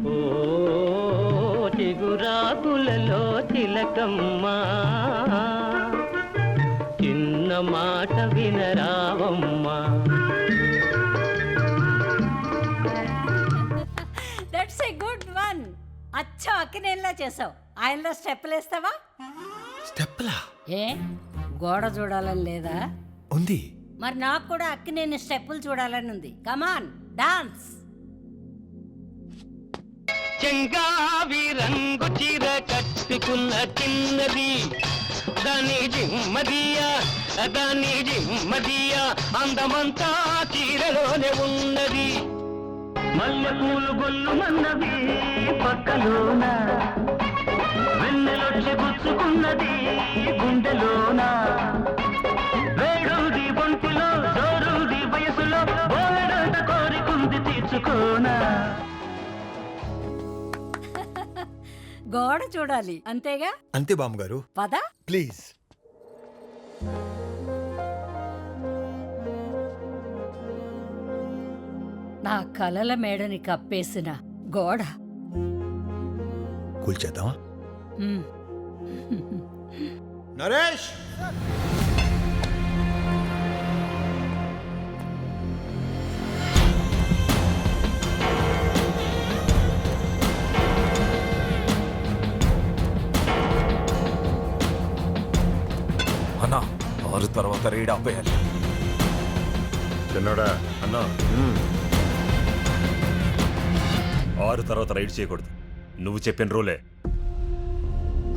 ఓ చిగురాకులలో తిలకమ్మా, చిన్న మాట వినరావమ్మా. That's a good one. అచ్చా అక్కినేలా చేసావు. ఆయనలో స్టెప్పులు వేస్తావా? స్టెప్లా? ఏ గోడ చూడాలని లేదా? ఉంది. మరి నాకు కూడా అక్కినేని స్టెప్పులు చూడాలని ఉంది. Come on dance. చెంగావి రంగు చీర కట్టుకున్న చిన్నది, దాని జిమ్మదియా దాని జిమ్మదియా, అందమంతా చీరలోనే ఉన్నది. మల్లె పూలు గొల్లు మన్నది పక్కలోన, వెన్నెలొచ్చి గుచ్చుకున్నది గుండెలోన. వేడుది బొంటిలో జోరుది వయసులో, బోలెడంత కోరికుంది తీర్చుకోనా. గోడ చూడాలి అంతేగా? అంతే బామ్మగారు. పద. ప్లీజ్. నా కలల మేడని కప్పేసిన గోడ. కూల్చేద్దామా? మ్. నరేష్, అన్నా 6 తర్వాత రైడ్ ఆపేయాలి. చిన్నోడా అన్నా 6 తర్వాత రైడ్ చేయకూడదు. నువ్వు చెప్పిన రూలే.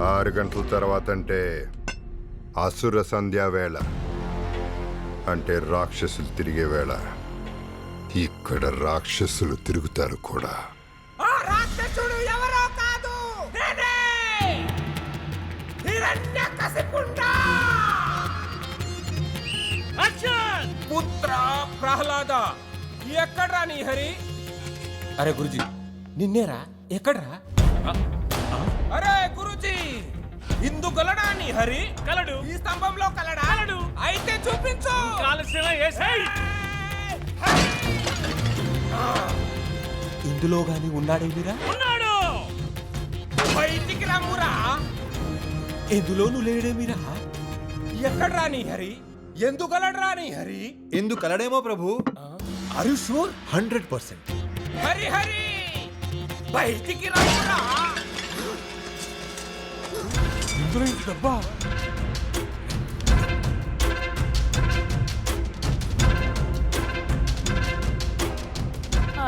6 గంటల తర్వాత అంటే అసుర సంధ్యా వేళ, అంటే రాక్షసులు తిరిగే వేళ. ఇక్కడ రాక్షసులు తిరుగుతారు కూడా. రాక్షసుడు ఎవరో కాదు, నేనే హిరణ్యకశిపుండా. పుత్ర ప్రహ్లాద, ఎక్కడ్రా నీ హరి? అరే గురుజీ, నిన్నేరా? ఎక్కడ్రా? అరే గురుజీ, ఇందు గలడా నీ హరి? కలడు. ఈ స్తంభంలో కలడా? కలడు. అయితే చూపించు. ఇందులో గాని ఉన్నాడేమిరా? ఉన్నాడు. బయటికి రమ్మురా. ఎందులోనూ లేడేమిరా? ఎక్కడ్రా నీ హరి? ఎందుకలడ్రా నీ హరి? ఎందుకు కలడేమో ప్రభు. Are you sure? 100%. Hari Hari, బయటికి రమ్మురా. ఇందులో ఇంత డబ్బా?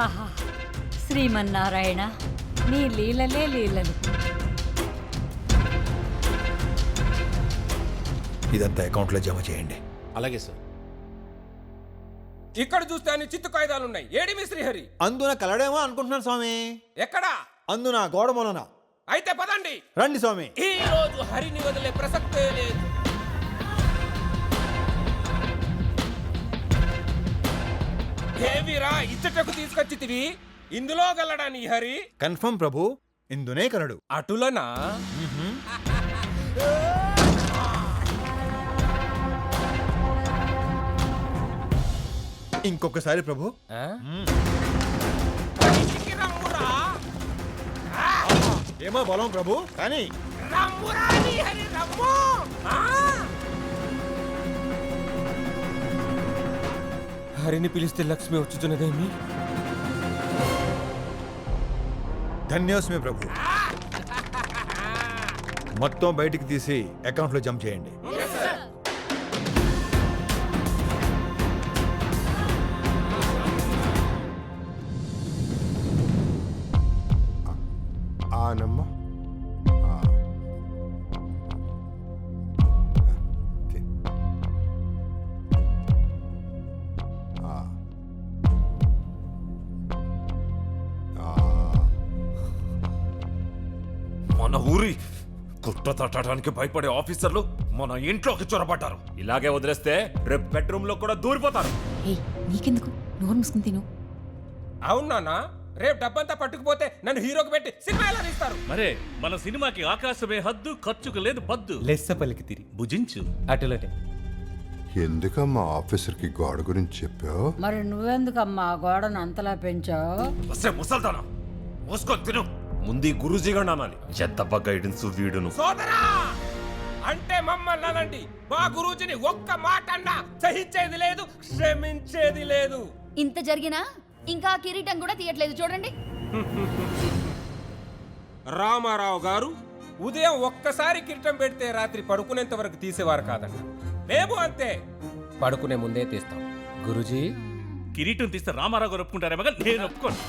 ఆహా, శ్రీమన్నారాయణ, నీ లీలలే లీలలు. ఇదంతా అకౌంట్లో జమ చేయండి. అలాగే సార్. ఇక్కడ చూస్తే అన్ని చిత్తు కాగితాలు ఉన్నాయి. ఏడి మీ శ్రీహరి? అందున కలడేమో అనుకుంటున్నాను స్వామి. ఎక్కడా? అందున గోడ మూలన. అయితే పదండి. రండి స్వామి. ఈ రోజు హరిని వదిలే ప్రసక్తే లేదు. ఏవిరా ఇచ్చటకు తీసుకొచ్చితివి? ఇందులో గలడా నీ హరి? కన్ఫర్మ్ ప్రభు, ఇందునే కలడు. అటులనా? ఇంకొకసారి ప్రభు. బయటికి రమ్మురా. ఏమో బలం ప్రభు, కానీ రమ్మురా నీ హరి, రమ్ము. హరిని పిలిస్తే లక్ష్మి వచ్చుతున్నదేమి? ధన్యోస్మి ప్రభు. మొత్తం బయటికి తీసి అకౌంట్లో జమ చేయండి. ఆనమ్మ. మన ఊరి కుట్ర తట్టడానికి భయపడే ఆఫీసర్లు మన ఇంట్లోకి చొరబడ్డారు. ఇలాగే వదిలేస్తే రేపు బెడ్రూమ్ లో కూడా దూరిపోతారు. నీకెందుకు? నోరు మూసుకుని తిను. అవునా? రేపు డబ్బంతా పట్టుకుపోతే నన్ను హీరోకి పెట్టి సినిమా ఎలా తీస్తారు? మరే మన సినిమాకి ఆకాశమే హద్దు, ఖర్చుకు లేదు పద్దు. లెస్స పలికి తిరి భుజించు. అటులటే. ఎందుకమ్మా ఆఫీసర్కి గోడ గురించి చెప్పావు? మరి నువ్వెందుకమ్మా గోడను అంతలా పెంచావు? ముసల్దానా, మూసుకొని తిను ముందు గురుజీ గారు అనాలి చెత్తబ్బా గైడెన్స్ వీడును సోదరా అంటే మమ్మల్ని అనండి మా గురూజీని ఒక్క మాట అన్నా సహించేది లేదు క్షమించేది లేదు. ఇంత జరిగినా ఇంకా కిరీటం కూడా తీయట్లేదు చూడండి. రామారావు గారు ఉదయం ఒక్కసారి కిరీటం పెడితే రాత్రి పడుకునేంత వరకు తీసేవారు కాదంట. మేము అంతే, పడుకునే ముందే తీస్తాం. గురూజీ కిరీటం తీస్తే రామారావు గారు ఒప్పుకుంటారేమో కానీ నేను ఒప్పుకోను.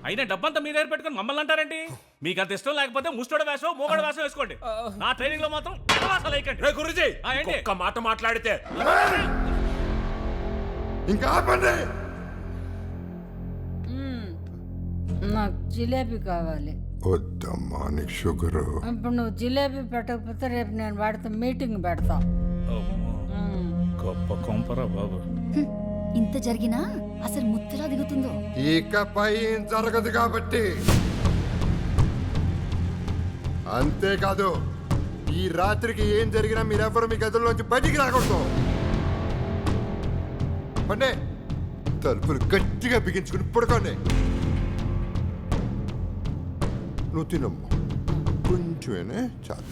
అయినా డబ్బంతా మీ దగ్గర పెట్టుకొని మమ్మల్ని అంటారండి. మీకు అంత ఇష్టం లేకపోతే ముస్టోడ వేషం మూగడ వేషం వేసుకోండి. నా ట్రైనింగ్ లో మాత్రం వేషాలు వేయకండి. రే గురుజీ ఆ, ఏంటి? ఒక్క మాట మాట్లాడితే ఇంకా ఆపండి. నాకు జిలేబీ కావాలి. వద్దమ్మా నీకు షుగరు. ఇప్పుడు నువ్వు జిలేబీ పెట్టకపోతే రేపు నేను వాడితో మీటింగ్ పెడతా. గొప్ప కొంపరా బాబు. ఇంత జరిగినా అసలు ముత్తలా దిగుతుందో. ఇకపై ఏం జరగదు కాబట్టి. అంతేకాదు ఈ రాత్రికి ఏం జరిగినా మీరెవ్వరు మీ గదుల్లోంచి బయటికి రాకూడదు. అంటే తలుపులు గట్టిగా బిగించుకుని పడుకోండి. నువ్వు తినమ్మా, కొంచెమేనే చాలు.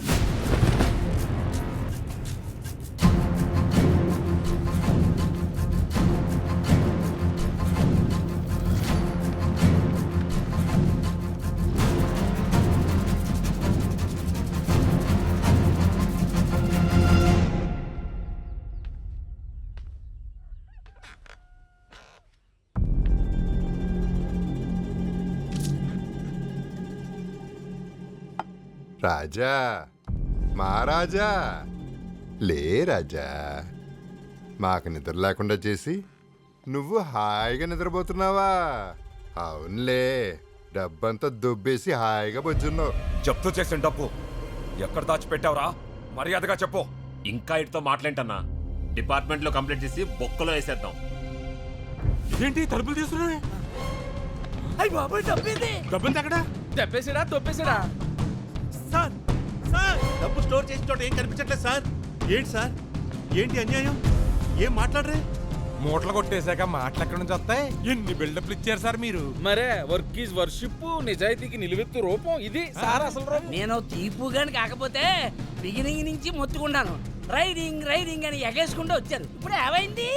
రాజా మహారాజా లే రాజా, మాకు నిద్ర లేకుండా చేసి నువ్వు హాయిగా నిద్రపోతున్నావా? అవునులే, డబ్బంతా దుబ్బేసి హాయిగా బొజ్జున్నావు. జప్తు చేసిన డబ్బు ఎక్కడ దాచిపెట్టావురా? మర్యాదగా చెప్పు. ఇంకా ఇటుతో మాట్లాంటన్నా డిపార్ట్మెంట్ లో కంప్లైంట్ చేసి బొక్కలో వేసేద్దాం. ఏంటి తలుపులు తీసుకున్నావే? అయ్యి బాబోయ్, డబ్బేది? డబ్బులు ఎక్కడ? దెబ్బేసాడా తొప్పేసాడా? సార్ సార్ డబ్బు స్టోర్ చేసిన చోట ఏం కనిపించట్లేదు సార్. ఏంటి సార్, ఏంటి అన్యాయం? ఏం మాట్లాడరే? మూటలు కొట్టేశాక మాటలు ఎక్కడి నుంచి వస్తాయి? ఎన్ని బిల్డప్లు ఇచ్చారు సార్ మీరు? మరే వర్క్ ఈజ్ వర్షిప్, నిజాయితీకి నిలువెత్తు రూపం ఇది సార్ అసలు రూపం. నేను తీపుగాని కాకపోతే బిగినింగ్ నుంచి మొత్తుకున్నాను. రైడింగ్ రైడింగ్ అని ఎగేసుకుంటూ వచ్చారు. ఇప్పుడు ఏమైంది?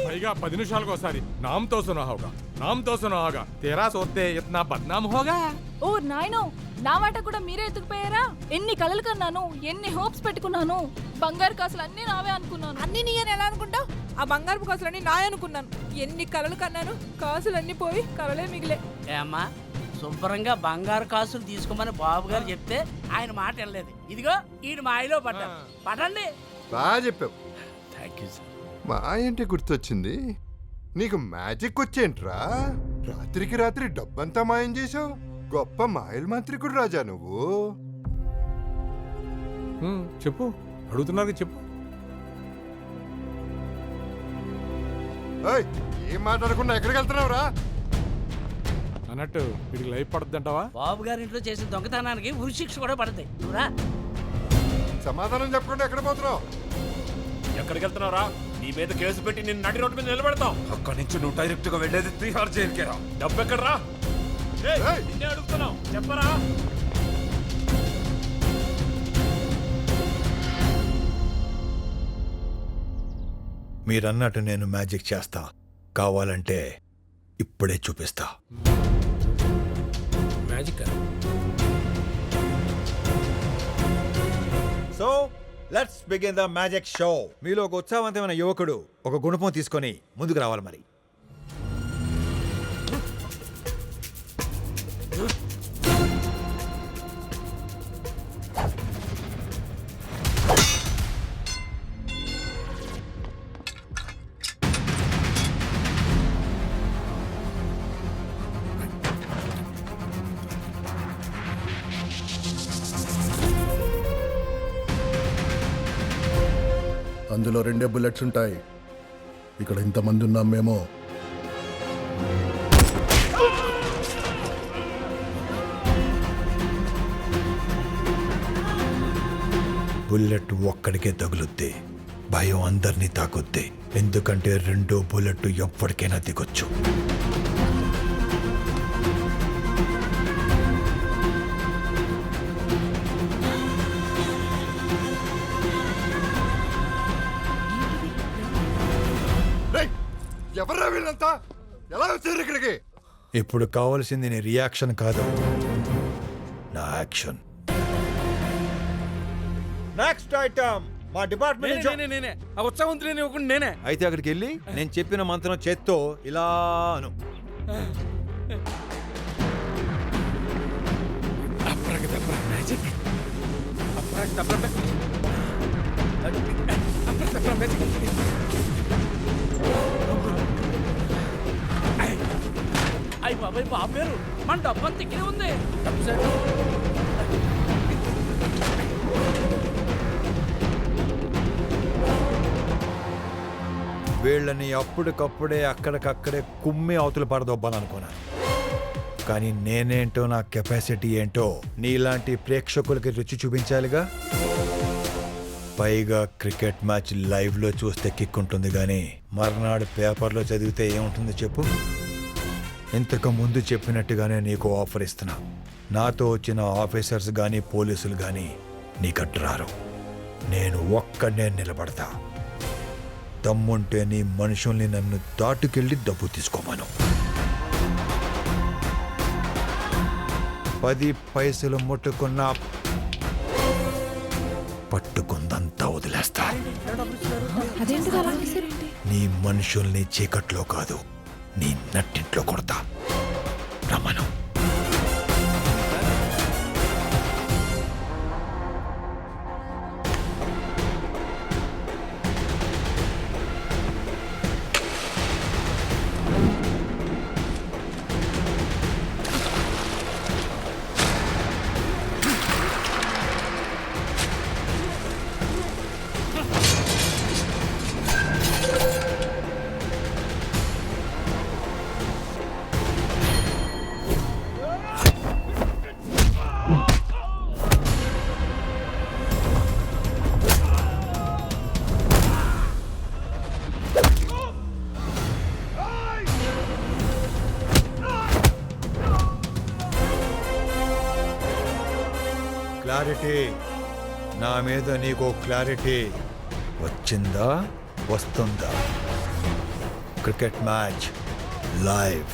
పైగా 10 నిమిషాలకు ఒకసారి నామ్తో సునా హోగా, నామ్తో సునా హోగా, తేరా సోతే ఇతనా బద్నాం హోగా. ఓ నాయనో, నా మాట కూడా మీరే ఎత్తుకుపోయారా? ఎన్ని కలలు కన్నాను, ఎన్ని హోప్స్ పెట్టుకున్నాను. బంగారు కాసులు అన్ని నావే అనుకున్నాను. అన్ని నీయని ఎలా అనుకుంటావు? ఆ బంగారు కాసులన్నీ నాయ అనుకున్నాను. ఎన్ని కలలు కన్నాను, కాసులన్నీ పోయి కలలే మిగిలే. ఏమ్మా, శుభ్రంగా బంగారు కాసులు తీసుకోమని బాబు గారు చెప్తే ఆయన మాట వెళ్ళలేదు. ఇదిగో ఈయన మాయలో పడ్డారు. పడండి. బాగా చెప్పావు. Thank you sir. మా ఏంటి గుర్తొచ్చింది, నీకు మ్యాజిక్ వచ్చేంట్రా? రాత్రికి రాత్రి డబ్బంతా మాయం చేసావు. గొప్ప మాయల మంత్రికుడు రాజా నువ్వు. చెప్పు, అడుగుతున్నారు చెప్పు. ఏయ్, ఏం మాట్లాడకుండా ఎక్కడికి వెళ్తున్నావురా? అన్నట్టు వీడికి లైఫ్ పడుతుంది అంటావా? బాబు గారి ఇంట్లో చేసిన దొంగతనానికి ఉరిశిక్ష కూడా పడుతుంది. నువ్వురా. సమాధానం చెప్పకుండా ఎక్కడ పోతున్నావు? ఎక్కడికి వెళ్తున్నారా? నీ మీద కేసు పెట్టి నిన్ను నడి రోడ్డు మీద నిలబెడతాం. అక్కడి నుంచి నువ్వు డైరెక్ట్ గా వెళ్ళేది 3 జైలుకేరా. డబ్బు ఎక్కడరా? నిన్నే అడుగుతున్నావు, చెప్పరా? మీరన్నట్టు నేను మ్యాజిక్ చేస్తా. కావాలంటే ఇప్పుడే చూపిస్తా. Magic. So let's begin the magic show. మీలో ఒక ఉత్సాహవంతమైన యువకుడు ఒక గుణపం తీసుకొని ముందుకు రావాలి. మరి అందులో 2 బుల్లెట్స్ ఉంటాయి. ఇక్కడ ఇంతమంది ఉన్నాం మేము. బుల్లెట్ ఒక్కడికే తగులుద్ది, భయం అందరినీ తాకుద్ది. ఎందుకంటే 2వ బుల్లెట్ ఎప్పటికైనా దిగొచ్చు. ఎవరా వీళ్ళంతా? ఎలా వచ్చారు ఇక్కడికి? ఇప్పుడు కావాల్సింది నీ రియాక్షన్ కాదు, నా యాక్షన్. నెక్స్ట్ ఐటమ్ మా డిపార్ట్మెంట్ నేనే ఆ ఉత్సాహవంతులేని ఒకటి నేనే. అయితే అక్కడికి వెళ్ళి నేను చెప్పిన మంత్రం చేత్తో ఇలా అను. మ్యాజిక్ అయ్యి బాబాయ్ బాబేరు మన డబ్బంతా ఇక్కడే ఉంది. వీళ్ళని అప్పటికప్పుడే అక్కడికక్కడే కుమ్మి అవతల పడదొబ్బాలనుకున్నాను. కానీ నేనేంటో, నా కెపాసిటీ ఏంటో నీలాంటి ప్రేక్షకులకి రుచి చూపించాలిగా. పైగా క్రికెట్ మ్యాచ్ లైవ్లో చూస్తే కిక్ ఉంటుంది, కానీ మర్నాడు పేపర్లో చదివితే ఏముంటుంది చెప్పు. ఇంతకు ముందు చెప్పినట్టుగానే నీకు ఆఫర్ ఇస్తున్నా. నాతో వచ్చిన ఆఫీసర్స్ కానీ పోలీసులు కానీ నీకట్టు రారు. నేను ఒక్కడే నిలబడతా. దమ్ముంటే నీ మనుషుల్ని నన్ను దాటుకెళ్ళి డబ్బు తీసుకోమను. 10 పైసలు ముట్టుకున్నా పట్టుకుందంతా వదిలేస్తా. నీ మనుషుల్ని చీకట్లో కాదు, నీ నట్టింట్లో కొడతా. రమను. క్లారిటీ, నా మీద నీకు క్లారిటీ వచ్చిందా, వస్తుందా? Cricket match live.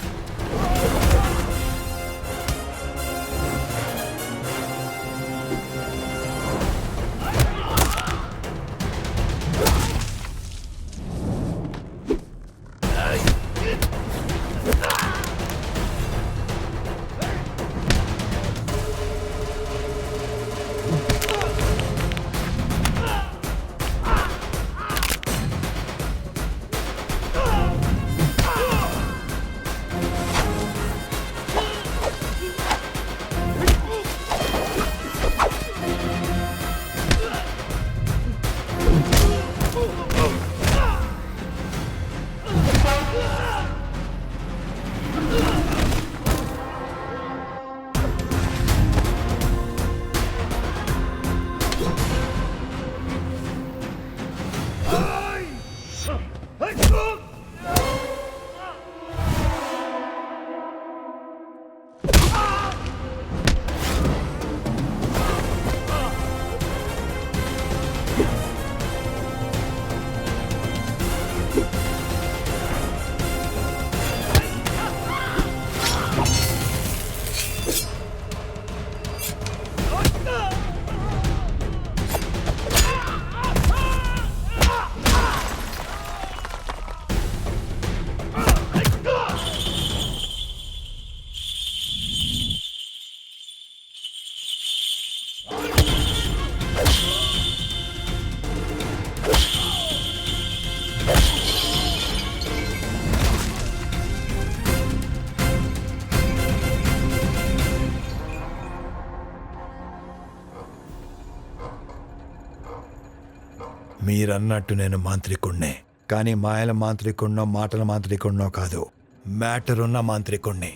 మీరన్నట్టు నేను మాంత్రికుణ్ణే, కానీ మాయల మాంత్రికుణ్ణో మాటల మాంత్రికుణ్ణో కాదు, మ్యాటర్ ఉన్న మాంత్రికుణ్ణి.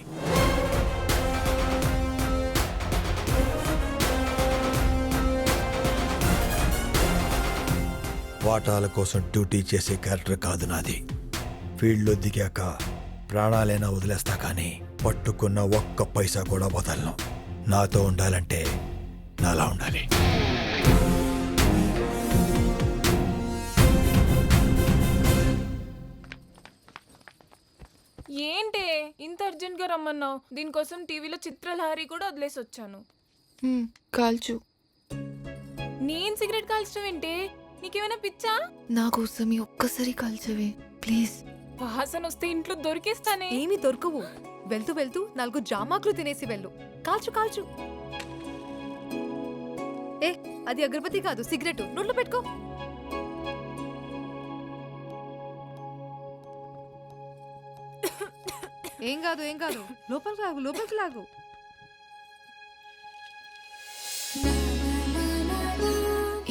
వాటాల కోసం డ్యూటీ చేసే క్యారెక్టర్ కాదు నాది. ఫీల్డ్లో దిగాక ప్రాణాలైనా వదిలేస్తా, కానీ పట్టుకున్న ఒక్క పైసా కూడా వదలను. నాతో ఉండాలంటే నాలా ఉండాలి. ఏంటే ఇంత అర్జెంట్ గా రమ్మన్నావు? దీనికోసం టీవీలో చిత్రలహరి కూడా వదిలేసి వచ్చాను. కాల్చు. నేను సిగరెట్ కాల్చడం ఏంటే? నీకేమైనా పిచ్చా? నా కోసం ఈ ఒక్కసారి కాల్చవే ప్లీజ్. వాసన వస్తే ఇంట్లో దొరికేస్తానే. ఏమీ దొరకవు. వెళ్తూ వెళ్తూ 4 జామాకులు తినేసి వెళ్ళు. కాల్చు కాల్చు. ఏ అది అగరబత్తి కాదు, సిగరెట్. నోట్లో పెట్టుకో. ఏం కాదు ఏం కాదు, లోపలికి లాగు లోపలికి లాగు.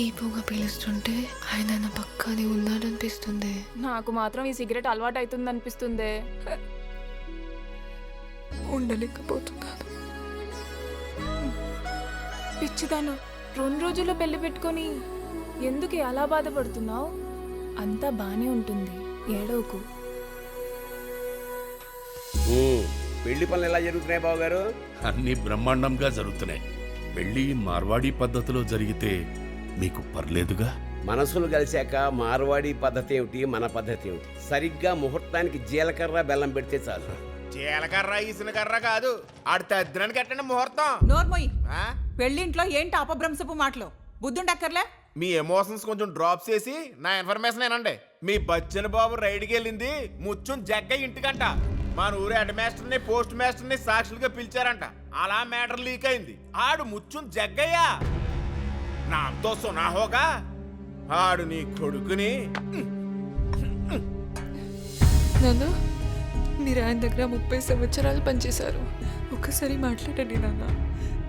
ఈ పొగ పీలుస్తుంటే ఆయన నా పక్కనే ఉన్నాడనిపిస్తుంది. నాకు మాత్రం ఈ సిగరెట్ అలవాటు అవుతుంది అనిపిస్తుంది. ఉండలేకపోతున్నాను. పిచ్చిదాను, 2 రోజుల్లో పెళ్లి పెట్టుకొని ఎందుకు అలా బాధపడుతున్నావు? అంతా బానే ఉంటుంది, ఏడవకు. పెళ్లి పనులు ఎలా జరుగుతున్నాయి బాబు గారు? అన్ని బ్రహ్మాండంగా జరుగుతున్నాయి. పెళ్లి మార్వాడి పద్ధతిలో జరిగితే మీకు పర్లేదుగా? మనసులు కలిశాక మార్వాడి పద్ధతి ఏమిటి, మన పద్ధతి ఏమిటి? సరిగ్గా ముహూర్తానికి జీలకర్ర బెల్లం పెడితే చాలు. జీలకర్ర ఇసునకర్ర కాదు, ఆడి తద్దినానికి కట్టండి ముహూర్తం. నోర్మోయ్, పెళ్ళింట్లో ఏంటి అపభ్రంశపు మాటలు? బుద్ధుండక్కర్లే. మీ ఎమోషన్స్ కొంచెం డ్రాప్ చేసి నా ఇన్ఫర్మేషన్ ఏనండి. మీ బచ్చన్ బాబు రైడ్కి వెళ్ళింది ముచ్చుం జగ్గ ఇంటికంట. మన ఊరి హెడ్ మాస్టర్ని పోస్ట్ మాస్టర్ని సాక్షులుగా పిలిచారంట. అలా మ్యాటర్ లీక్ అయింది. ఆడు ముచ్చుం జగ్గయ్యా నాతో సునా హోగా. ఆడు నీ కొడుకుని. నాన్న, మీరు ఆయన దగ్గర 30 సంవత్సరాలు పనిచేశారు. ఒక్కసారి మాట్లాడండి నాన్న.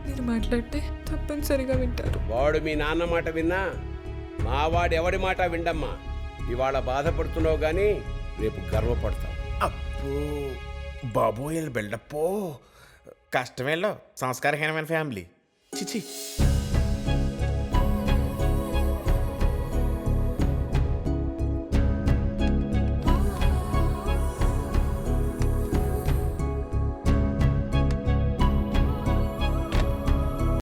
మీరు మాట్లాడితే తప్పనిసరిగా వింటారు. వాడు మీ నాన్న మాట విన్నా మా వాడు ఎవడి మాట విండమ్మా. ఇవాళ బాధపడుతున్నావు గానీ రేపు గర్వపడతావు. అప్పు బాబోయ్ బిల్డప్పో. కష్టమేలో సంస్కారహీనమైన ఫ్యామిలీ. చిచి.